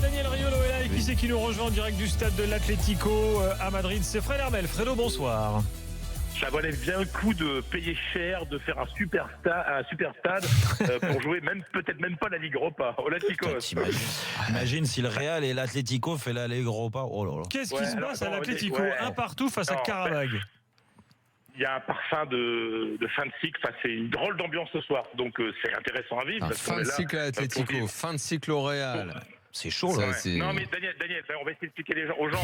Daniel Riolo est là et qui c'est qui nous rejoint en direct du stade de l'Atlético à Madrid? C'est Fred Hermel. Fredo, bonsoir. Ça valait bien le coup de payer cher, de faire un super stade pour jouer peut-être même pas la Ligue Europa. Au Atlético. Imagine si le Real et l'Atlético fait la Ligue Europa. Oh là là. Qu'est-ce qui se passe à l'Atlético? Un partout face à Karabag. Il y a un parfum de fin de cycle. Enfin, c'est une drôle d'ambiance ce soir. Donc c'est intéressent à vivre. Fin de cycle à l'Atlético, fin de cycle au Real. C'est chaud là. Non mais Daniel, on va essayer d'expliquer aux gens.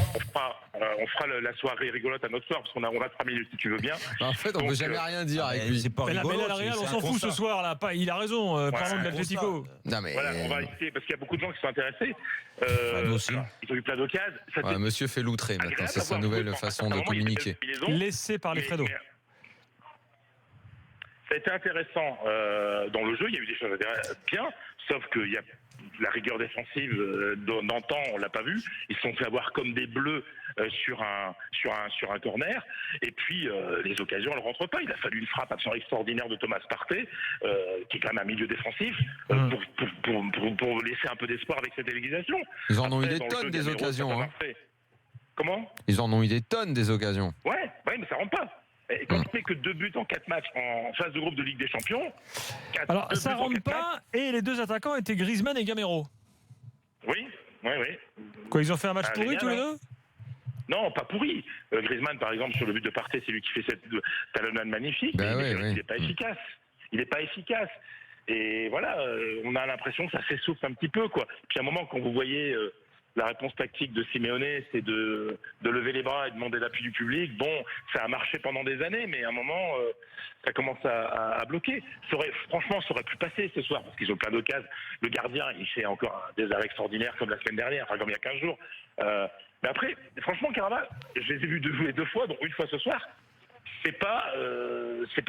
On fera la soirée rigolote à notre soir parce qu'on a 3 minutes si tu veux bien. En fait, on peut jamais rien dire avec lui. C'est pas rigolo. Mais là, le Real, on s'en fout ce soir là. Il a raison. Parlons de l'Atlético. Non mais voilà, on va essayer parce qu'il y a beaucoup de gens qui sont intéressés. Nous aussi. Alors, ils ont eu plein d'occasions. Monsieur fait l'outré maintenant. C'est sa nouvelle façon de communiquer. Laissé par les Fredo. Ça a été intéressant dans le jeu, il y a eu des choses bien, sauf qu'il y a la rigueur défensive d'antan, on l'a pas vu. Ils se sont fait avoir comme des bleus sur un corner. Et puis les occasions, elles rentrent pas. Il a fallu une frappe absolument extraordinaire de Thomas Partey, qui est quand même un milieu défensif, pour laisser un peu d'espoir avec cette égalisation. Ils en ont eu des tonnes des occasions. Hein. Comment ? Ils en ont eu des tonnes des occasions. Ouais, mais ça rentre pas. Et quand tu fais que 2 buts en 4 matchs en phase de groupe de Ligue des Champions... Alors, ça rentre pas, et les deux attaquants étaient Griezmann et Gamero. Oui. Quoi, ils ont fait un match pourri tous les deux ? Non, pas pourri. Griezmann, par exemple, sur le but de Partey, c'est lui qui fait cette talonnade magnifique. Il n'est pas efficace. Il n'est pas efficace. Et voilà, on a l'impression que ça s'essouffle un petit peu, quoi. Puis à un moment, quand vous voyez... la réponse tactique de Simeone, c'est de lever les bras et de demander l'appui du public. Bon, ça a marché pendant des années, mais à un moment, ça commence à bloquer. Franchement, ça aurait pu passer ce soir, parce qu'ils ont plein d'occasions. Le gardien, il fait encore des arrêts extraordinaires comme la semaine dernière, enfin comme il y a 15 jours. Mais après, franchement, Karabag, je les ai vus jouer 2 fois, dont une fois ce soir. C'est pas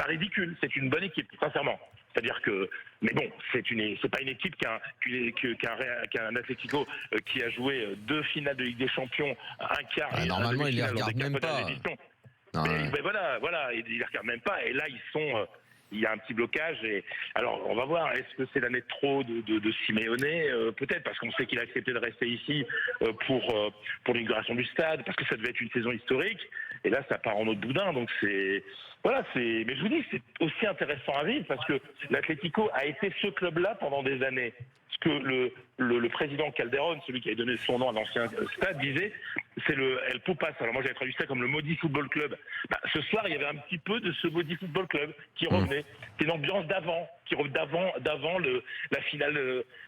ridicule. C'est une bonne équipe, sincèrement. C'est-à-dire que, mais bon, c'est pas une équipe qu'un Atlético qui a joué 2 finales de Ligue des Champions, un quart. Normalement, il les regarde même pas. Mais voilà, il les regarde même pas. Et là, il y a un petit blocage. Et alors, on va voir. Est-ce que c'est l'année de trop de Simeone peut-être parce qu'on sait qu'il a accepté de rester ici pour l'inauguration du stade, parce que ça devait être une saison historique. Et là, ça part en autre boudin. Donc mais je vous dis, c'est aussi intéressant à vivre parce que l'Atlético a été ce club-là pendant des années. Ce que le président Calderón, celui qui avait donné son nom à l'ancien stade, disait, c'est le El Poupas. Alors moi, j'avais traduit ça comme le maudit football club. Ce soir, il y avait un petit peu de ce maudit football club qui revenait. C'est une ambiance d'avant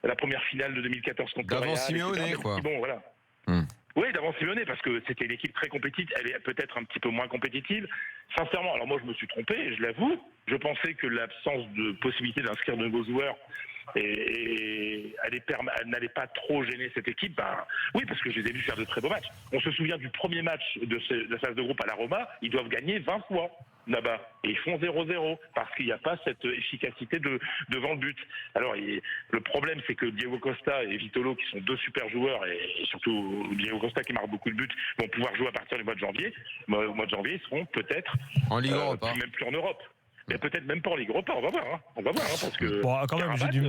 la première finale de 2014 contre le Real. D'avant Simeone, quoi. Bon, voilà. Oui, d'avant Simeone, parce que c'était une équipe très compétitive. Elle est peut-être un petit peu moins compétitive. Sincèrement, alors moi je me suis trompé, je l'avoue. Je pensais que l'absence de possibilité d'inscrire de nouveaux joueurs elle n'allait pas trop gêner cette équipe. Oui, parce que je les ai vus faire de très beaux matchs. On se souvient du premier match de la phase de groupe à la Roma, ils doivent gagner 20 fois là-bas. Et ils font 0-0 parce qu'il n'y a pas cette efficacité devant le but. Alors, le problème, c'est que Diego Costa et Vitolo, qui sont 2 super joueurs, et surtout Diego Costa qui marque beaucoup de buts, vont pouvoir jouer à partir du mois de janvier. Au mois de janvier, ils seront peut-être en Ligue Europa. Même plus en Europe. Mais peut-être même pas en Ligue Europa, on va voir. Parce que... Bon, quand même, j'ai du...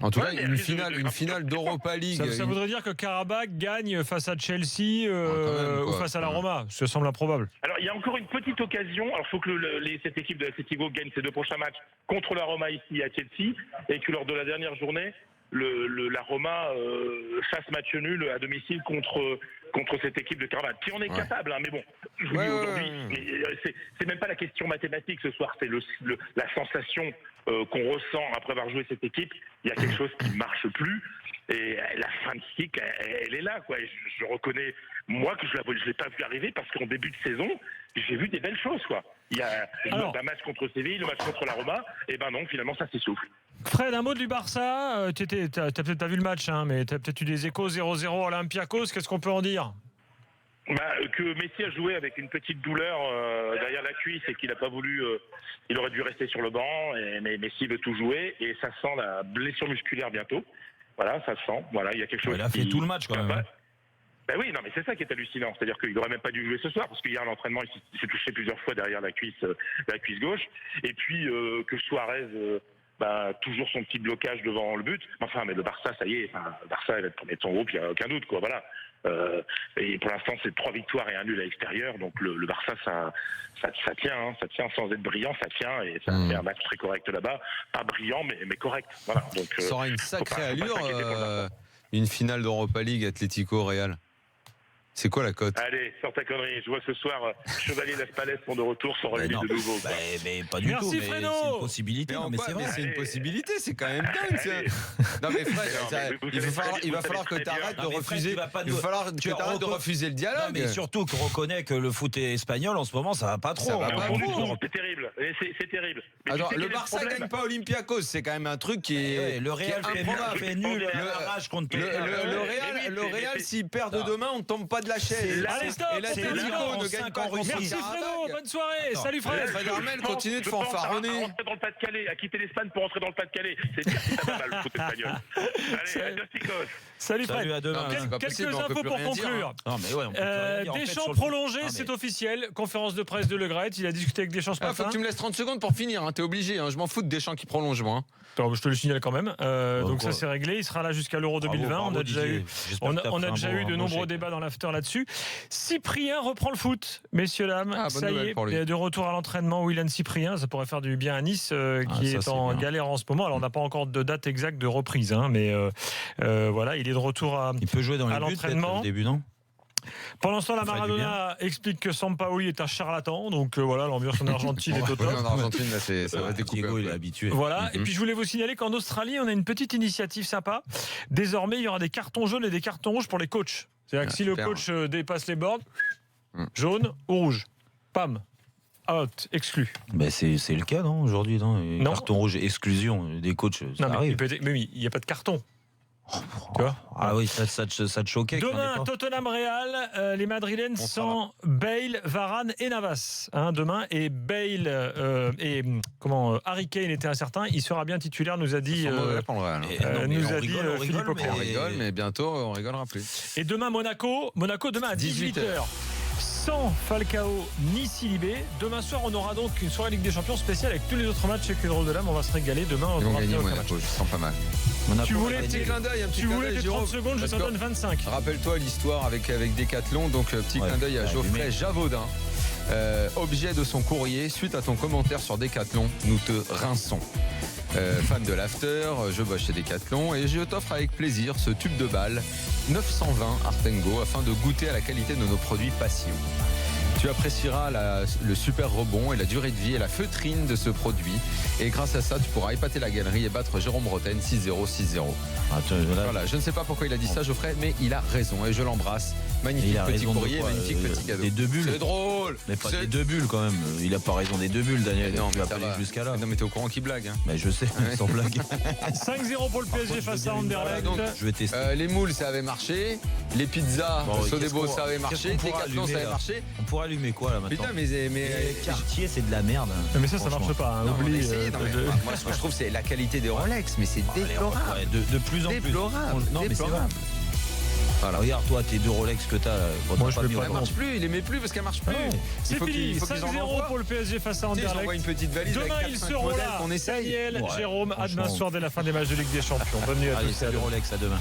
En tout cas, une finale d'Europa League. Ça voudrait dire que Karabag gagne face à Chelsea ou face à la Roma. Ça semble improbable. Alors, il y a encore une petite occasion. Alors, il faut que cette équipe de l'Atlético gagne ses 2 prochains matchs contre la Roma ici à Chelsea et que lors de la dernière journée, la Roma fasse match nul à domicile contre cette équipe de Karabag. Puis on est capable, mais bon, je vous dis aujourd'hui, c'est même pas la question mathématique ce soir, c'est la sensation qu'on ressent après avoir joué cette équipe. Il y a quelque chose qui ne marche plus et la fin de cycle, elle est là, quoi. Et je reconnais, moi, que je ne l'ai pas vu arriver parce qu'en début de saison, j'ai vu des belles choses, quoi. Il y a un match contre Séville, le match contre la Roma, et non, finalement, ça s'essouffle. Fred, un mot du Barça. T'as peut-être pas vu le match, mais t'as peut-être eu des échos 0-0 à Olympiakos. Qu'est-ce qu'on peut en dire ? Que Messi a joué avec une petite douleur derrière la cuisse et qu'il n'a pas voulu, il aurait dû rester sur le banc, mais Messi veut tout jouer et ça sent la blessure musculaire bientôt. Voilà, ça se sent. Voilà, il y a quelque chose. Il a fait tout le match quand même. Oui, non, mais c'est ça qui est hallucinant. C'est-à-dire qu'il n'aurait même pas dû jouer ce soir parce qu'hier à l'entraînement, il s'est touché plusieurs fois derrière la cuisse gauche. Et puis que Suarez toujours son petit blocage devant le but. Enfin, mais le Barça, ça y est, le Barça il va être premier de son groupe, il n'y a aucun doute, quoi. Voilà. Et pour l'instant, c'est 3 victoires et 1 nul à l'extérieur. Donc le Barça, ça tient, hein, ça tient sans être brillant, ça tient, et ça fait un match très correct là-bas, pas brillant mais correct. Voilà. Donc ça aura une sacrée allure, une finale d'Europa League Atlético-Real. C'est quoi la cote? Allez, sors ta connerie. Je vois ce soir, Chevalier Las Palais sont de retour, sont revenus de nouveau. Mais pas du tout. Fredo. C'est une possibilité. Mais, non, mais c'est vrai. c'est une possibilité, c'est quand même dingue. Non mais Fred, il va falloir que tu arrêtes de refuser. Il va falloir que tu arrêtes de refuser le dialogue. Non, mais surtout qu'on reconnaît que le foot espagnol en ce moment, ça va pas trop. Ça va pas trop. C'est terrible. C'est terrible. Alors, le Barça gagne pas Olympiakos, c'est quand même un truc qui est. Le Real fait nul à l'arrache contre le Real, s'il perd demain, on ne tombe pas de la chaise. Allez, stop. Et l'Atlético ne gagne pas. Merci Fredo, bonne soirée. Salut Fred. Fred Armel continue de fanfaronner. À rentrer dans le Pas-de-Calais, à quitter l'Espagne pour rentrer dans le Pas-de-Calais. C'est dire si ça va mal le foot espagnol. Allez, adios chicos. Salut Fred. Salut, à demain. Quelques infos pour conclure. Deschamps prolongé, c'est officiel. Conférence de presse de Le Graët. Il a discuté avec Deschamps ce matin. Faut que tu me laisses 30 secondes pour finir. T'es obligé. Je m'en fous de Deschamps qui prolonge, moi. Attends, je te le signale quand même. Donc ça c'est réglé. Il sera là jusqu'à l'Euro 2020. On a déjà eu de nombreux débats dans l'after là-dessus. Cyprien reprend le foot, messieurs dames. Ça y est, il est de retour à l'entraînement. Willian Cyprien, ça pourrait faire du bien à Nice, qui est en galère en ce moment. Alors on n'a pas encore de date exacte de reprise, mais voilà, il est de retour à. Il peut jouer dans les l'entraînement au début, non? Pendant ce temps, la Maradona explique que Sampaoli est un charlatan. Donc voilà, l'ambiance en Argentine est au top. En Argentine, là, ça va découper. Diego, il est habitué. Voilà. Et puis je voulais vous signaler qu'en Australie, on a une petite initiative sympa. Désormais, il y aura des cartons jaunes et des cartons rouges pour les coachs. C'est-à-dire que si le coach dépasse les bornes, jaune ou rouge, pam, out, exclu. C'est le cas, non, aujourd'hui, non? Carton rouge, exclusion des coachs, ça arrive. Mais il n'y a pas de carton. Tu vois? Ah oui, ça te choquait. Demain, Tottenham-Real, les Madrilènes sans Bale, Varane et Navas. Demain, et Bale Harry Kane était incertain. Il sera bien titulaire, nous a dit. Philippe Auclair. On rigole, mais bientôt on rigolera plus. Et demain, Monaco demain à 18h. Sans Falcao ni Silibé. Demain soir, on aura donc une soirée Ligue des Champions spéciale avec tous les autres matchs avec les drôles de l'âme. On va se régaler demain. Ils vont gagner Monaco, je sens pas mal. Tu voulais un petit clin d'œil, tes 30 secondes, je t'en donne 25. Rappelle-toi l'histoire avec Decathlon, donc petit clin d'œil à Geoffrey Javaudin. Objet de son courrier, suite à ton commentaire sur Decathlon, nous te rinçons. Fan de l'after, je bosse chez Decathlon et je t'offre avec plaisir ce tube de balle 920 Artengo afin de goûter à la qualité de nos produits passion. Tu apprécieras le super rebond et la durée de vie et la feutrine de ce produit. Et grâce à ça, tu pourras épater la galerie et battre Jérôme Bretagne 6-0, 6-0. Voilà, je ne sais pas pourquoi il a dit ça, Geoffrey, mais il a raison et je l'embrasse. Magnifique petit courrier, magnifique petit cadeau. Des 2 bulles. C'est drôle. Mais pas des 2 bulles quand même. Il a pas raison des 2 bulles, Daniel. Non, tu vas pas aller jusqu'à là. Non, mais t'es au courant qu'il blague. Mais je sais, sans blague. 5-0 pour le PSG face à Anderlecht. Je vais tester. Les moules, ça avait marché. Les pizzas, Sodebo, ça avait marché. Decathlon, ça avait marché. On pourrait allumer quoi là maintenant? Putain, mais Cartier, c'est de la merde. Mais ça marche pas. Oublie. Moi, ce que je trouve, c'est la qualité des Rolex, mais c'est déplorable. De plus en plus. Déplorable. Non, mais c'est vrai. Voilà, regarde toi tes 2 Rolex que t'as. Moi je peux pas. Elle marche plus, il aimait plus parce qu'elle marche plus. C'est fini, 5-0 pour le PSG face à Anderlecht. J'envoie une petite valise. Demain avec 4, ils seront là. on essaye. Daniel, Jérôme, à demain soir dès la fin des matchs de Ligue des Champions. Bonne nuit à tous. Allez, salut Rolex, à demain.